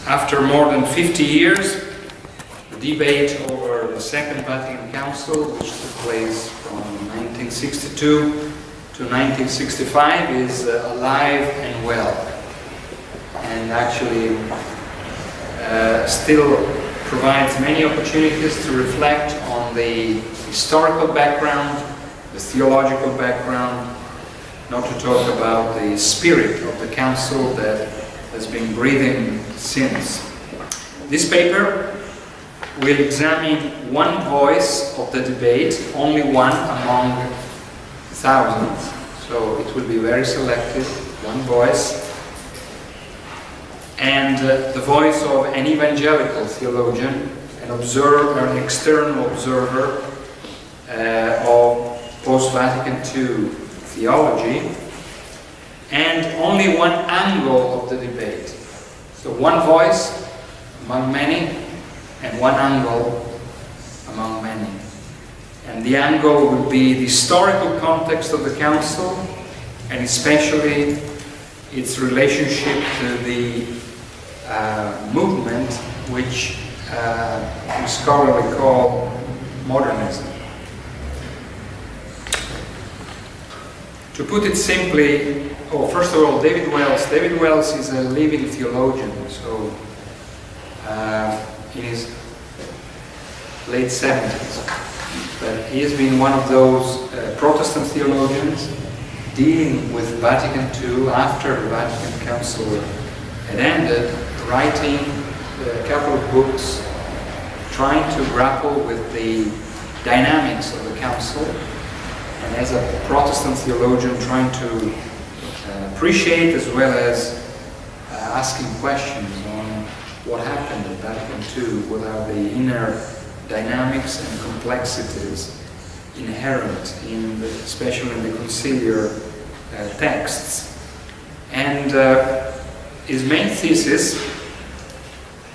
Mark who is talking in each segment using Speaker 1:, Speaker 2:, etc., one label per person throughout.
Speaker 1: After more than 50 years, the debate over the Second Vatican Council, which took place from 1962 to 1965, is alive and well, and actually still provides many opportunities to reflect on the historical background, the theological background, not to talk about the spirit of the Council that has been breathing since. This paper will examine one voice of the debate, only one among thousands, so it will be very selective, one voice, and the voice of an evangelical theologian, an external observer of post-Vatican II theology, and only one angle of the debate. So one voice among many, and one angle among many. And the angle would be the historical context of the Council, and especially its relationship to the movement which we scholarly call modernism. To put it simply, first of all, David Wells is a living theologian, so in his late 70s. But he has been one of those Protestant theologians dealing with Vatican II after the Vatican Council had ended, writing a couple of books trying to grapple with the dynamics of the Council, and as a Protestant theologian trying to appreciate as well as asking questions on what happened at Vatican II, what are the inner dynamics and complexities inherent in especially in the conciliar texts. And his main thesis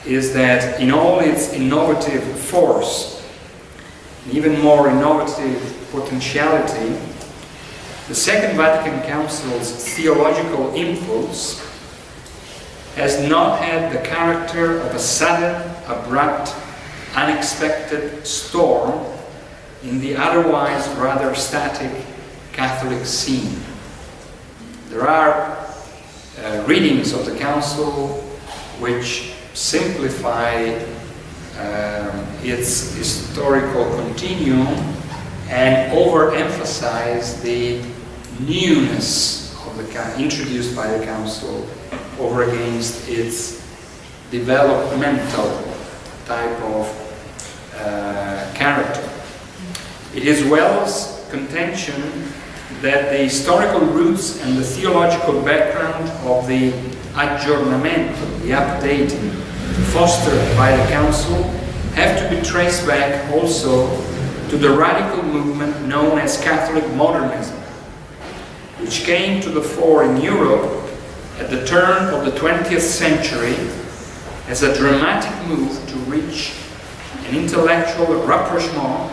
Speaker 1: is that in all its innovative force, and even more innovative potentiality, the Second Vatican Council's theological impulse has not had the character of a sudden, abrupt, unexpected storm in the otherwise rather static Catholic scene. There are readings of the Council which simplify its historical continuum and overemphasize the newness of the introduced by the Council over against its developmental type of character. It is Wells' contention that the historical roots and the theological background of the aggiornamento, the updating fostered by the Council, have to be traced back also to the radical movement known as Catholic modernism, which came to the fore in Europe at the turn of the 20th century as a dramatic move to reach an intellectual rapprochement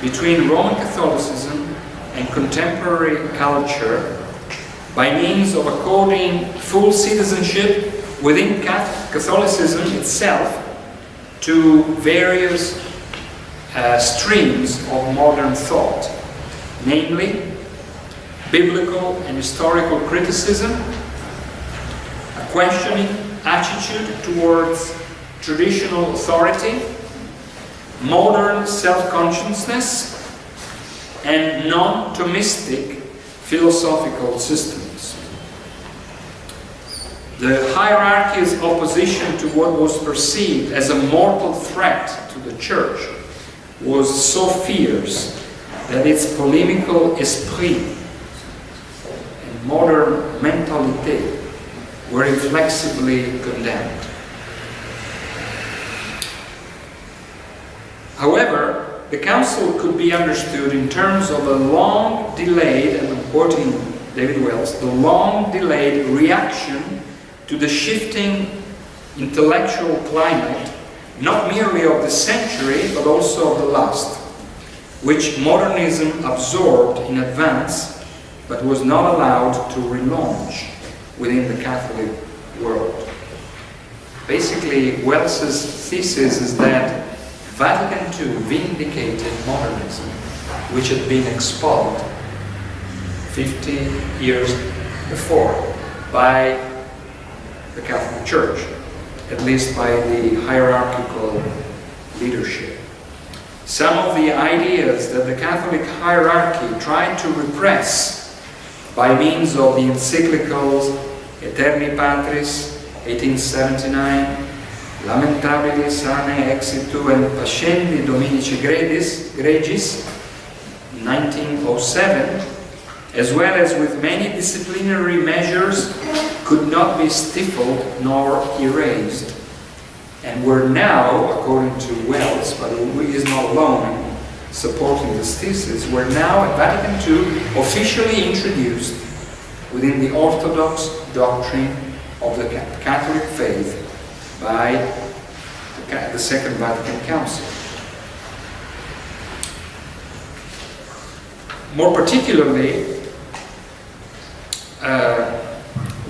Speaker 1: between Roman Catholicism and contemporary culture by means of according full citizenship within Catholicism itself to various streams of modern thought, namely biblical and historical criticism, a questioning attitude towards traditional authority, modern self-consciousness, and non-Thomistic philosophical systems. The hierarchy's opposition to what was perceived as a mortal threat to the Church was so fierce that its polemical esprit and modern mentalité were inflexibly condemned. However, the Council could be understood in terms of a long-delayed, and I'm quoting David Wells, the long-delayed reaction to the shifting intellectual climate, not merely of the century, but also of the last, which modernism absorbed in advance, but was not allowed to relaunch within the Catholic world. Basically, Wells's thesis is that Vatican II vindicated modernism, which had been expelled 50 years before by the Catholic Church, at least by the hierarchical leadership. Some of the ideas that the Catholic hierarchy tried to repress by means of the encyclicals Aeterni Patris, 1879, Lamentabili sane exitu and pascendi dominici gregis, 1907, as well as with many disciplinary measures, could not be stifled nor erased, and were now, according to Wells, but he is not alone in supporting this thesis, were now at Vatican II officially introduced within the Orthodox doctrine of the Catholic faith by the Second Vatican Council. More particularly,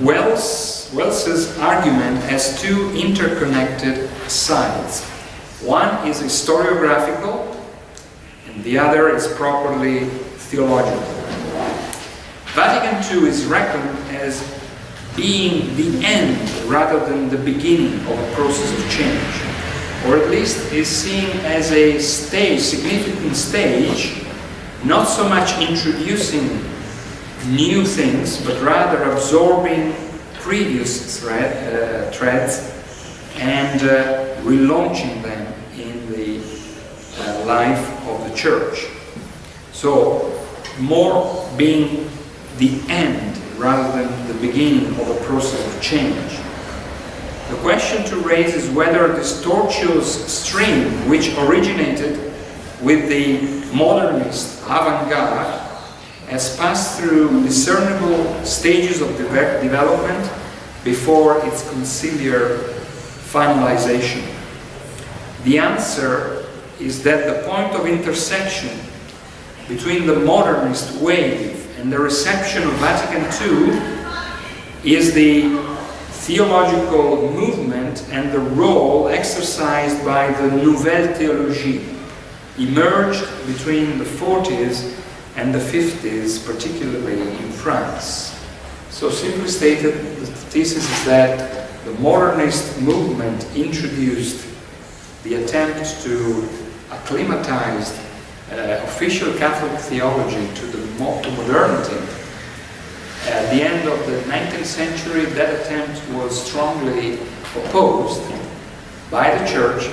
Speaker 1: Wells's argument has two interconnected sides. One is historiographical, and the other is properly theological. Vatican II is reckoned as being the end rather than the beginning of a process of change, or at least is seen as a significant stage, not so much introducing new things, but rather absorbing previous threads and relaunching them in the life of the Church. So, more being the end rather than the beginning of a process of change. The question to raise is whether this tortuous stream, which originated with the modernist avant-garde, has passed through discernible stages of development before its conciliar finalization. The answer is that the point of intersection between the modernist wave and the reception of Vatican II is the theological movement and the role exercised by the Nouvelle Théologie, emerged between the 40s and the 50s, particularly in France. So simply stated, the thesis is that the modernist movement introduced the attempt to acclimatize official Catholic theology to modernity. At the end of the 19th century, that attempt was strongly opposed by the Church,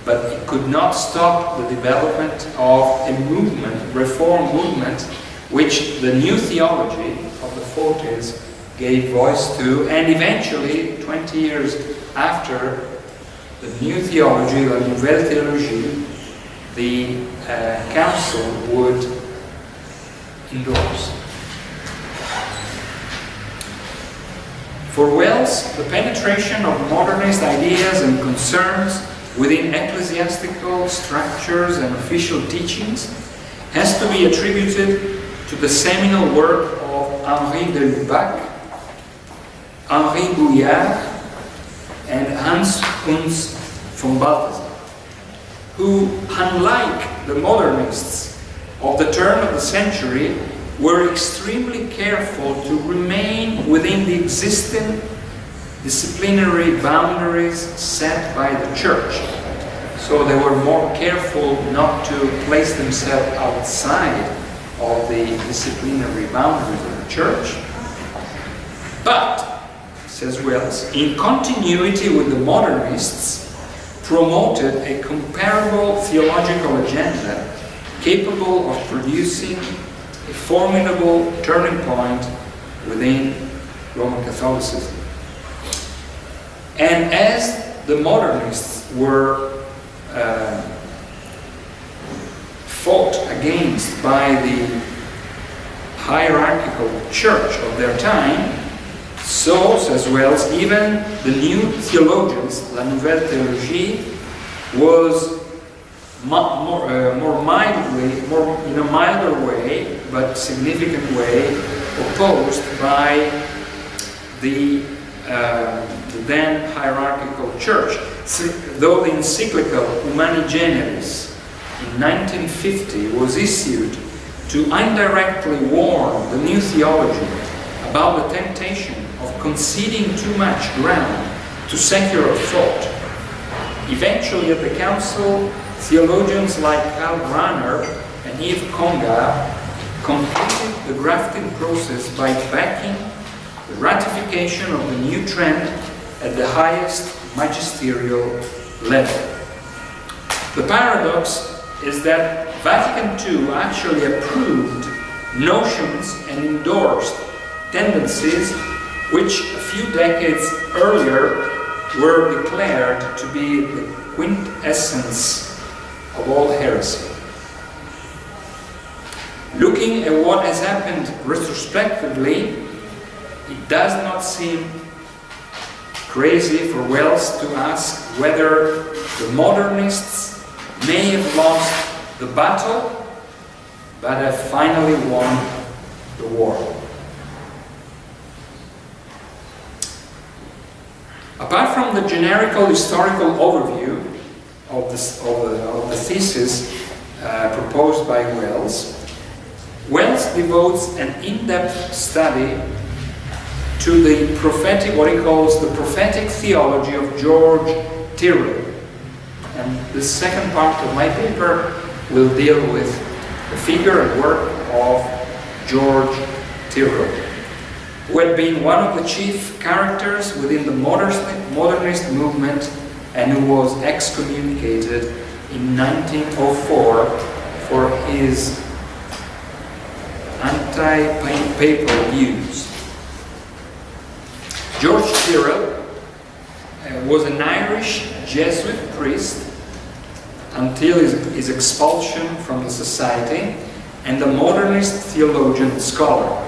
Speaker 1: but it could not stop the development of a movement, reform movement, which the new theology of the 40s gave voice to, and eventually, 20 years after the new theology, the Nouvelle Théologie, the Council would endorse. For Wells, the penetration of modernist ideas and concerns within ecclesiastical structures and official teachings has to be attributed to the seminal work of Henri de Lubac, Henri Bouillard, and Hans Kunz von Balthasar, who, unlike the modernists of the turn of the century, were extremely careful to remain within the existing disciplinary boundaries set by the Church. So they were more careful not to place themselves outside of the disciplinary boundaries of the Church. But, says Wells, in continuity with the modernists, promoted a comparable theological agenda capable of producing a formidable turning point within Roman Catholicism. And as the modernists were fought against by the hierarchical church of their time, so, says Wells, even the new theologians, La Nouvelle Théologie, was more mildly, in a milder way, but significant way, opposed by the the then hierarchical church, though the encyclical Humani Generis in 1950 was issued to indirectly warn the new theology about the temptation of conceding too much ground to secular thought. Eventually at the council, theologians like Karl Rahner and Yves Conga completed the grafting process by backing the ratification of the new trend at the highest magisterial level. The paradox is that Vatican II actually approved notions and endorsed tendencies which a few decades earlier were declared to be the quintessence of all heresy. Looking at what has happened retrospectively, it does not seem crazy for Wells to ask whether the modernists may have lost the battle, but have finally won the war. Apart from the generical historical overview of the thesis proposed by Wells, Wells devotes an in-depth study to the prophetic, what he calls the prophetic theology of George Tyrrell. And the second part of my paper will deal with the figure and work of George Tyrrell, who had been one of the chief characters within the modernist movement and who was excommunicated in 1904 for his anti-papal views. George Tyrrell was an Irish Jesuit priest until his expulsion from the society, and a modernist theologian and scholar.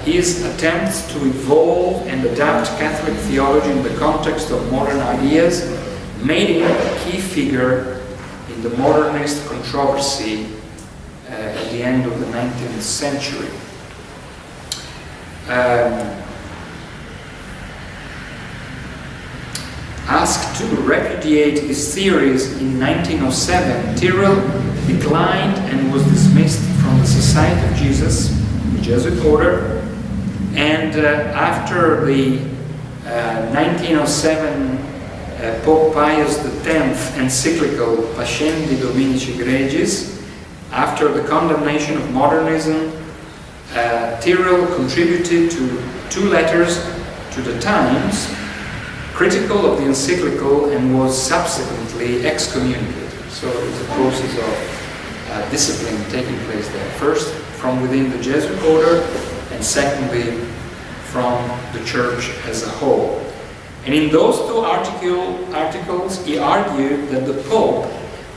Speaker 1: His attempts to evolve and adapt Catholic theology in the context of modern ideas made him a key figure in the modernist controversy at the end of the 19th century. Asked to repudiate his theories in 1907, Tyrrell declined and was dismissed from the Society of Jesus, the Jesuit order, and after the 1907 Pope Pius X encyclical Pascendi Dominici Gregis, after the condemnation of modernism, Tyrrell contributed to 2 letters to the Times critical of the encyclical and was subsequently excommunicated. So it was a process of discipline taking place there. First from within the Jesuit order, and secondly from the church as a whole. And in those 2 articles, he argued that the Pope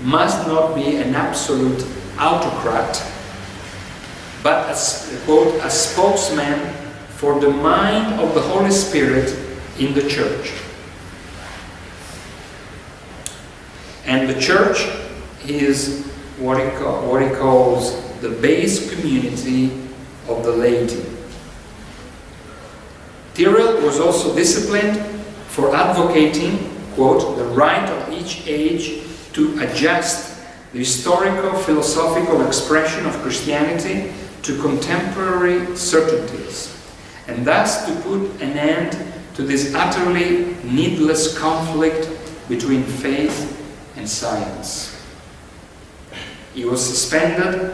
Speaker 1: must not be an absolute autocrat, but quote, a spokesman for the mind of the Holy Spirit in the church. And the church is what he calls the base community of the laity. Tyrrell was also disciplined for advocating, quote, the right of each age to adjust the historico-philosophical expression of Christianity to contemporary certainties, and thus to put an end to this utterly needless conflict between faith and science. He was suspended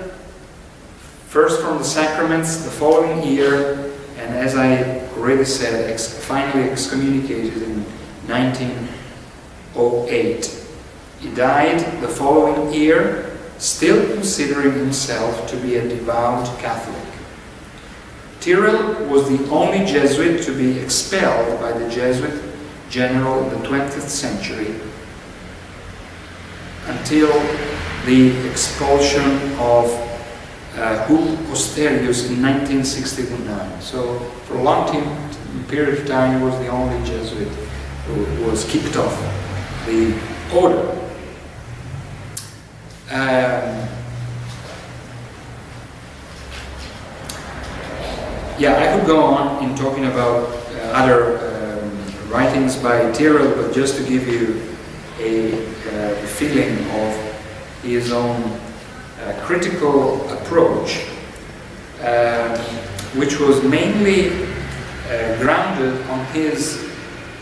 Speaker 1: first from the sacraments the following year, and as I already said, finally excommunicated in 1908. He died the following year, still considering himself to be a devout Catholic. Tyrrell was the only Jesuit to be expelled by the Jesuit general in the 20th century, until the expulsion of Hugo Posterius in 1969. So for a long period of time, he was the only Jesuit who was kicked off the order. I could go on in talking about other writings by Tyrrell, but just to give you a feeling of his own critical approach, which was mainly grounded on his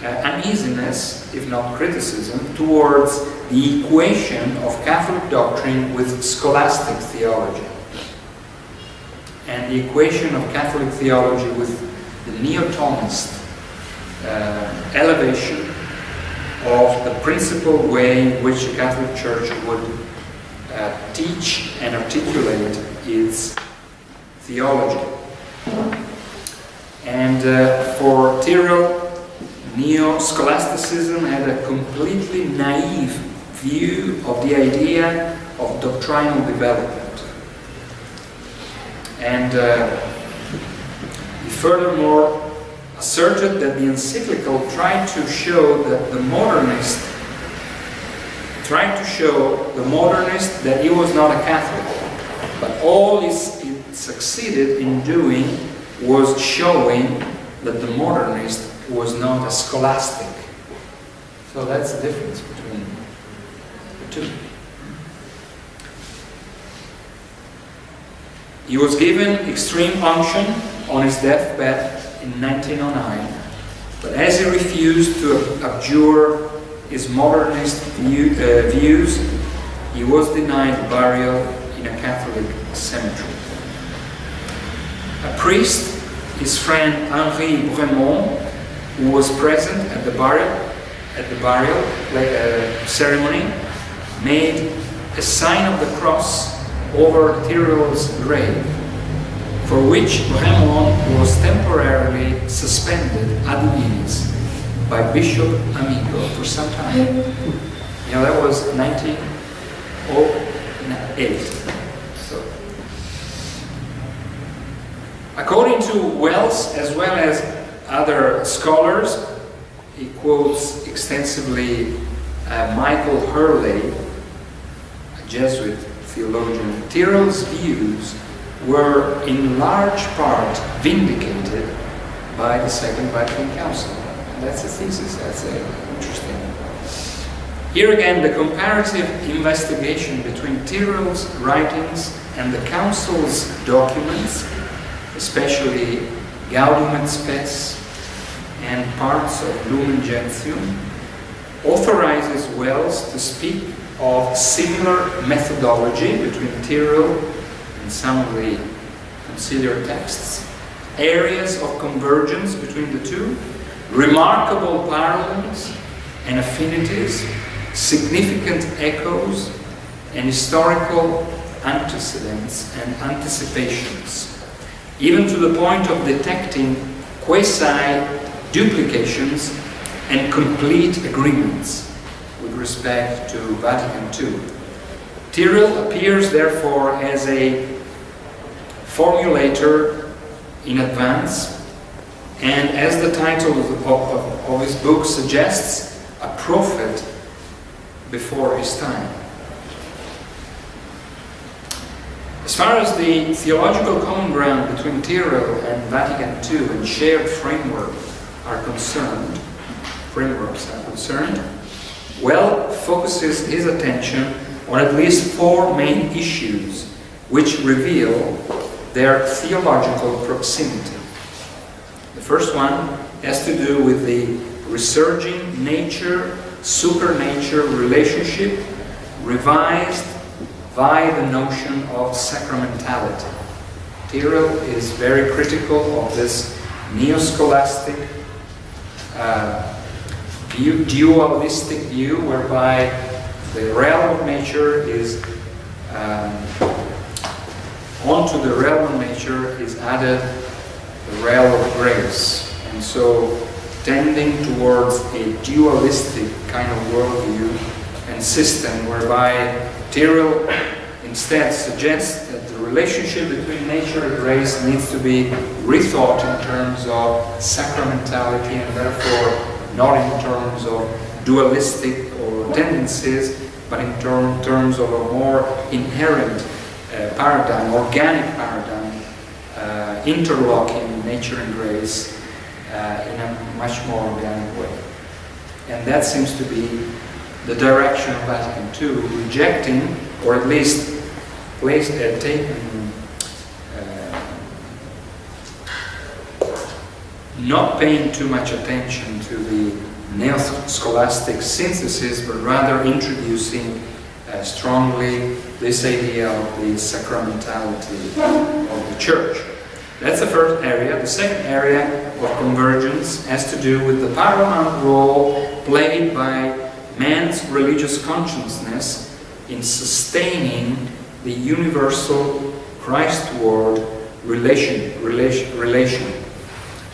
Speaker 1: uneasiness, if not criticism, towards the equation of Catholic doctrine with scholastic theology. And the equation of Catholic theology with the Neo-Thomist elevation of the principal way in which the Catholic Church would teach and articulate its theology. And for Tyrrell, Neo-scholasticism had a completely naive view of the idea of doctrinal development. And he furthermore asserted that the encyclical tried to show the modernist that he was not a Catholic, but all it succeeded in doing was showing that the modernist was not a scholastic. So that's the difference between the two. He was given extreme unction on his deathbed in 1909, but as he refused to abjure his modernist views, he was denied burial in a Catholic cemetery. A priest, his friend Henri Bremont, who was present at the burial ceremony, made a sign of the cross over Tyrrell's grave, for which Bremont was temporarily suspended ad vinis by Bishop Amigo for some time. You know, that was 1908. So, according to Wells, as well as other scholars, he quotes extensively Michael Hurley, a Jesuit theologian. Tyrrell's views were in large part vindicated by the Second Vatican Council. And that's a thesis, that's interesting. Here again, the comparative investigation between Tyrrell's writings and the Council's documents, especially Gaudium et Spes and parts of Lumen Gentium, authorizes Wells to speak of similar methodology between Tyrrell and some of the conciliar texts, areas of convergence between the two, remarkable parallels and affinities, significant echoes, and historical antecedents and anticipations, even to the point of detecting quasi-duplications and complete agreements with respect to Vatican II. Tyrrell appears therefore as a formulator in advance, and as the title of his book suggests, a prophet before his time. As far as the theological common ground between Tyrrell and Vatican II and shared frameworks are concerned, Well focuses his attention on at least four main issues which reveal their theological proximity. The first one has to do with the resurging nature-supernature relationship revised by the notion of sacramentality. Tyrrell is very critical of this neo-scholastic dualistic view whereby the realm of nature is onto the realm of nature is added the realm of grace, and so tending towards a dualistic kind of worldview and system whereby Tyrrell instead suggests that the relationship between nature and grace needs to be rethought in terms of sacramentality and therefore not in terms of dualistic or tendencies, but in terms of a more inherent paradigm, organic paradigm, interlocking nature and grace, in a much more organic way. And that seems to be the direction of Vatican II, rejecting, or at least not paying too much attention to the neo-scholastic synthesis, but rather introducing strongly this idea of the sacramentality of the Church. That's the first area. The second area of convergence has to do with the paramount role played by man's religious consciousness in sustaining the universal Christward relation.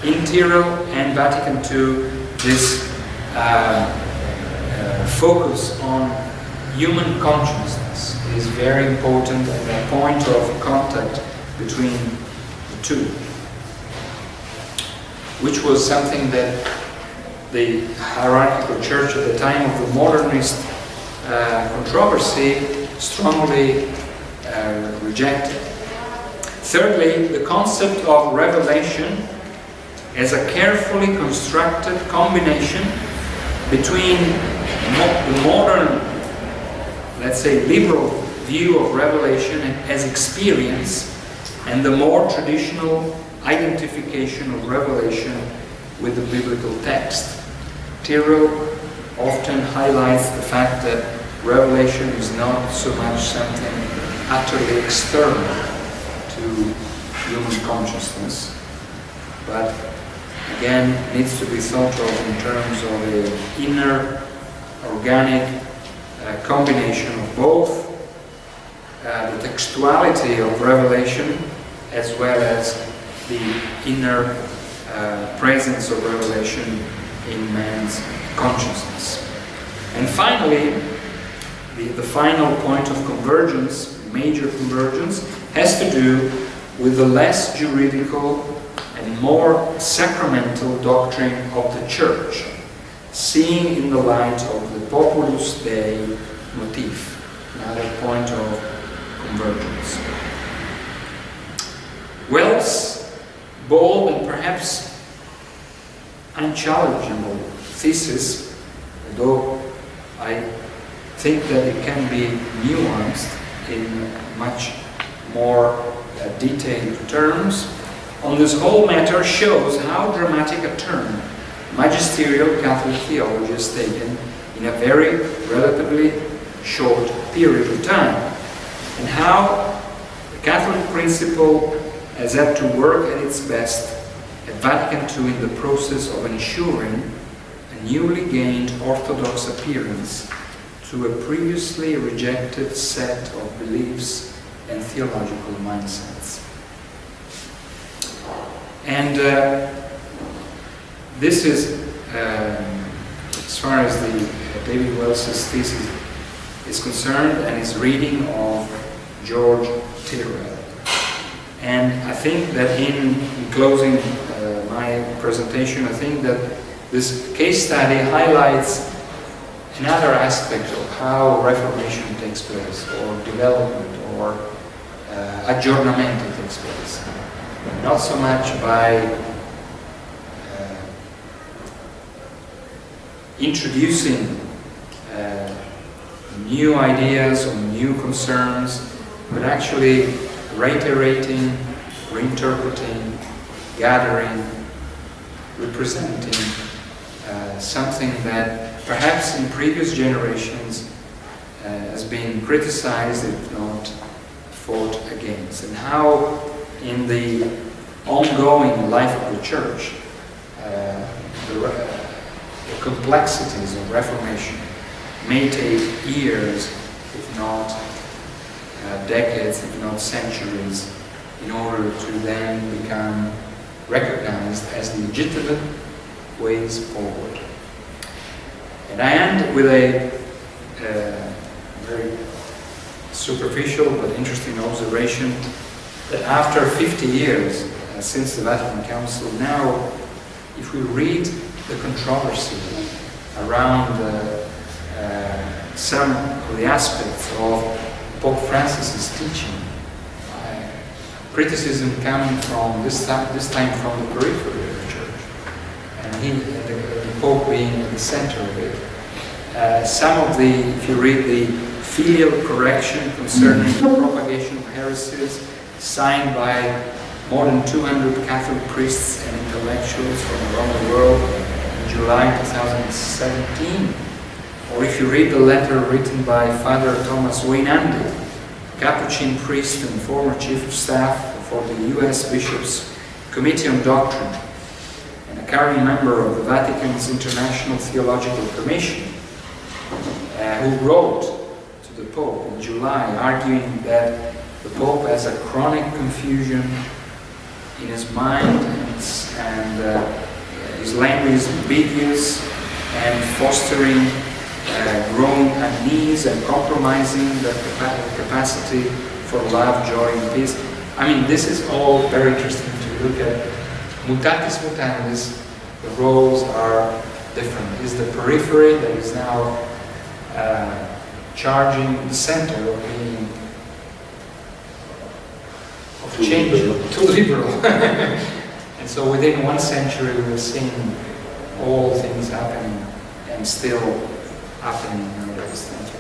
Speaker 1: In Tyrrell and Vatican II, this focus on human consciousness is very important and a point of contact between the two, which was something that the hierarchical church at the time of the modernist controversy strongly rejected. Thirdly, the concept of revelation as a carefully constructed combination between the modern, let's say, liberal view of revelation as experience and the more traditional identification of revelation with the biblical text. Tyrrell often highlights the fact that revelation is not so much something utterly external to human consciousness, but again needs to be thought of in terms of an inner, organic combination of both the textuality of revelation as well as the inner presence of revelation in man's consciousness. And finally, the final point of convergence, major convergence, has to do with the less juridical and more sacramental doctrine of the Church, seeing in the light of the Populus Dei motif, another point of convergence. Wells' bold and perhaps unchallengeable thesis, although I think that it can be nuanced in much more detailed terms, on this whole matter shows how dramatic a turn magisterial Catholic theology has taken in a very relatively short period of time, and how the Catholic principle has had to work at its best at Vatican II in the process of ensuring a newly gained orthodox appearance to a previously rejected set of beliefs and theological mindsets. And this is, as far as the David Wells' thesis is concerned, and his reading of George Tyrrell. And I think that in closing my presentation, I think that this case study highlights another aspect of how Reformation takes place, or development, or aggiornamento takes place. Not so much by introducing new ideas or new concerns, but actually reiterating, reinterpreting, gathering, representing something that perhaps in previous generations has been criticized, if not fought against, and how in the ongoing life of the Church the complexities of Reformation may take years, if not decades, if not centuries, in order to then become recognized as legitimate ways forward. And I end with a very superficial but interesting observation that after 50 years since the Vatican Council, now if we read the controversy around some of the aspects of Pope Francis's teaching, criticism coming from this time from the periphery of the Church, the Pope being in the center of it. Some of the, if you read the filial correction concerning the propagation of heresies, signed by more than 200 Catholic priests and intellectuals from around the world in July 2017. Or if you read the letter written by Father Thomas Wainandi, Capuchin priest and former chief of staff for the US Bishops' Committee on Doctrine, and a current member of the Vatican's International Theological Commission, who wrote to the Pope in July arguing that the Pope has a chronic confusion in his mind and his language is ambiguous and fostering growing unease and compromising the capacity for love, joy, and peace. I mean, this is all very interesting to look at. Mutatis mutandis, the roles are different. It's the periphery that is now charging the center of being change, too liberal. And so within 1 century we've seen all things happening and still happening nowadays. Thank you.